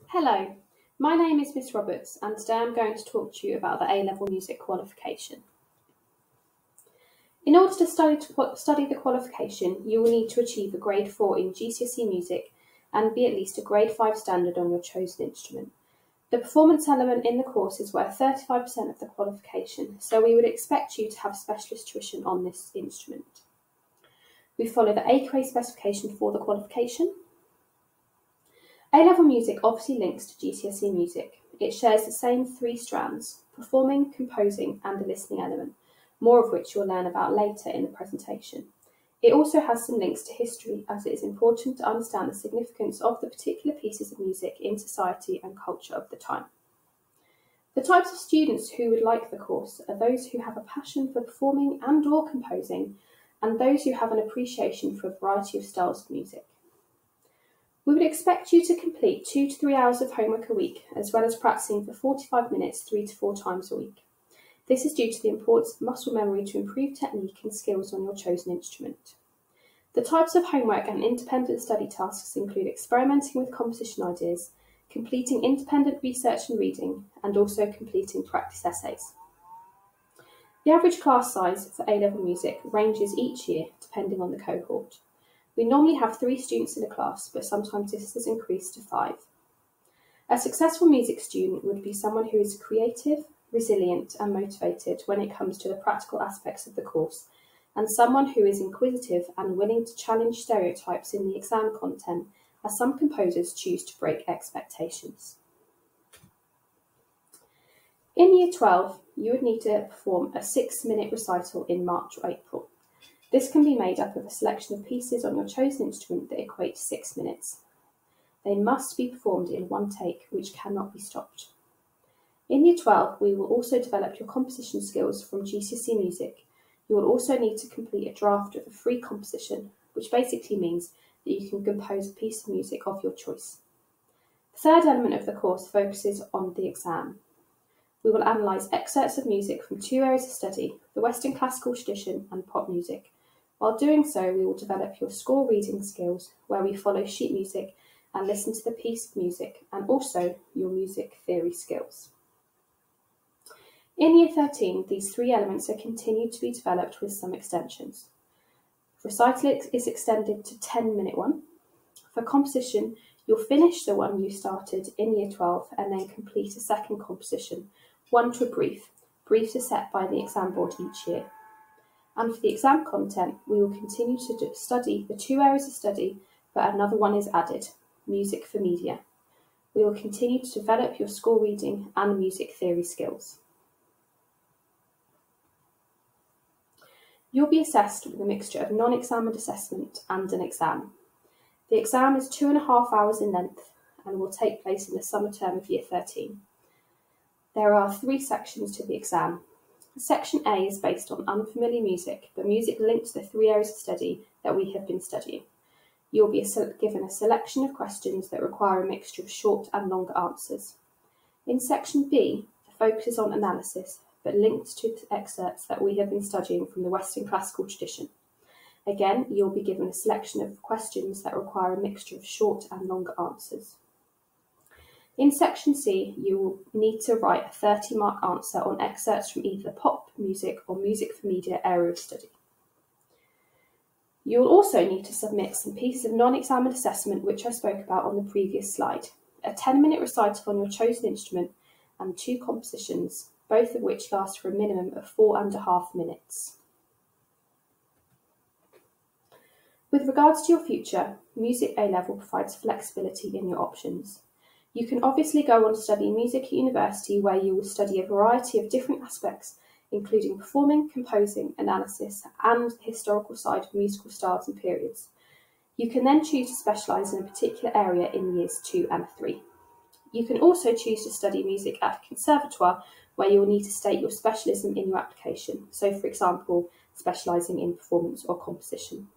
Hello, my name is Miss Roberts and today I'm going to talk to you about the A-level music qualification. In order to study the qualification, you will need to achieve a grade 4 in GCSE music and be at least a grade 5 standard on your chosen instrument. The performance element in the course is worth 35% of the qualification, so we would expect you to have specialist tuition on this instrument. We follow the AQA specification for the qualification. A-level music obviously links to GCSE music. It shares the same three strands: performing, composing and the listening element, more of which you'll learn about later in the presentation. It also has some links to history, as it is important to understand the significance of the particular pieces of music in society and culture of the time. The types of students who would like the course are those who have a passion for performing and/or composing, and those who have an appreciation for a variety of styles of music. We would expect you to complete 2 to 3 hours of homework a week, as well as practicing for 45 minutes 3 to 4 times a week. This is due to the importance of muscle memory to improve technique and skills on your chosen instrument. The types of homework and independent study tasks include experimenting with composition ideas, completing independent research and reading, and also completing practice essays. The average class size for A-level music ranges each year depending on the cohort. We normally have 3 students in a class, but sometimes this has increased to 5. A successful music student would be someone who is creative, resilient and motivated when it comes to the practical aspects of the course, and someone who is inquisitive and willing to challenge stereotypes in the exam content, as some composers choose to break expectations. In Year 12, you would need to perform a 6-minute recital in March or April. This can be made up of a selection of pieces on your chosen instrument that equate to 6 minutes. They must be performed in one take, which cannot be stopped. In Year 12, we will also develop your composition skills from GCSE music. You will also need to complete a draft of a free composition, which basically means that you can compose a piece of music of your choice. The third element of the course focuses on the exam. We will analyse excerpts of music from 2 areas of study: the Western classical tradition and pop music. While doing so, we will develop your score reading skills, where we follow sheet music and listen to the piece of music, and also your music theory skills. In Year 13, these 3 elements are continued to be developed with some extensions. Recital is extended to 10-minute one. For composition, you'll finish the one you started in Year 12 and then complete a second composition, one to a brief. Briefs are set by the exam board each year. And for the exam content, we will continue to study the 2 areas of study, but another one is added: music for media. We will continue to develop your score reading and music theory skills. You'll be assessed with a mixture of non-examined assessment and an exam. The exam is 2.5 hours in length and will take place in the summer term of Year 13. There are 3 sections to the exam. Section A is based on unfamiliar music, but music linked to the 3 areas of study that we have been studying. You'll be given a selection of questions that require a mixture of short and longer answers. In Section B, the focus is on analysis, but linked to the excerpts that we have been studying from the Western classical tradition. Again, you'll be given a selection of questions that require a mixture of short and longer answers. In Section C, you will need to write a 30-mark answer on excerpts from either pop music or music for media area of study. You will also need to submit some pieces of non-examined assessment, which I spoke about on the previous slide: a 10-minute recital on your chosen instrument and 2 compositions, both of which last for a minimum of 4.5 minutes. With regards to your future, Music A-Level provides flexibility in your options. You can obviously go on to study music at university, where you will study a variety of different aspects, including performing, composing, analysis, and the historical side of musical styles and periods. You can then choose to specialise in a particular area in Years 2 and 3. You can also choose to study music at a conservatoire, where you will need to state your specialism in your application, so for example, specialising in performance or composition.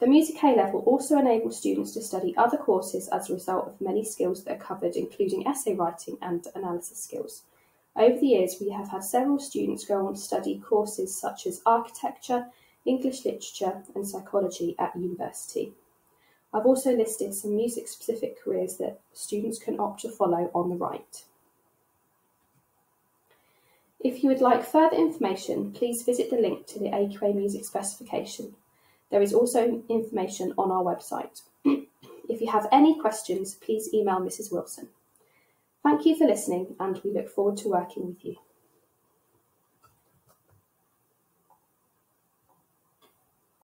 The Music A-Level also enables students to study other courses as a result of many skills that are covered, including essay writing and analysis skills. Over the years, we have had several students go on to study courses such as architecture, English literature and psychology at university. I've also listed some music-specific careers that students can opt to follow on the right. If you would like further information, please visit the link to the AQA Music Specification. There is also information on our website. If you have any questions, please email Mrs. Wilson. Thank you for listening, and we look forward to working with you.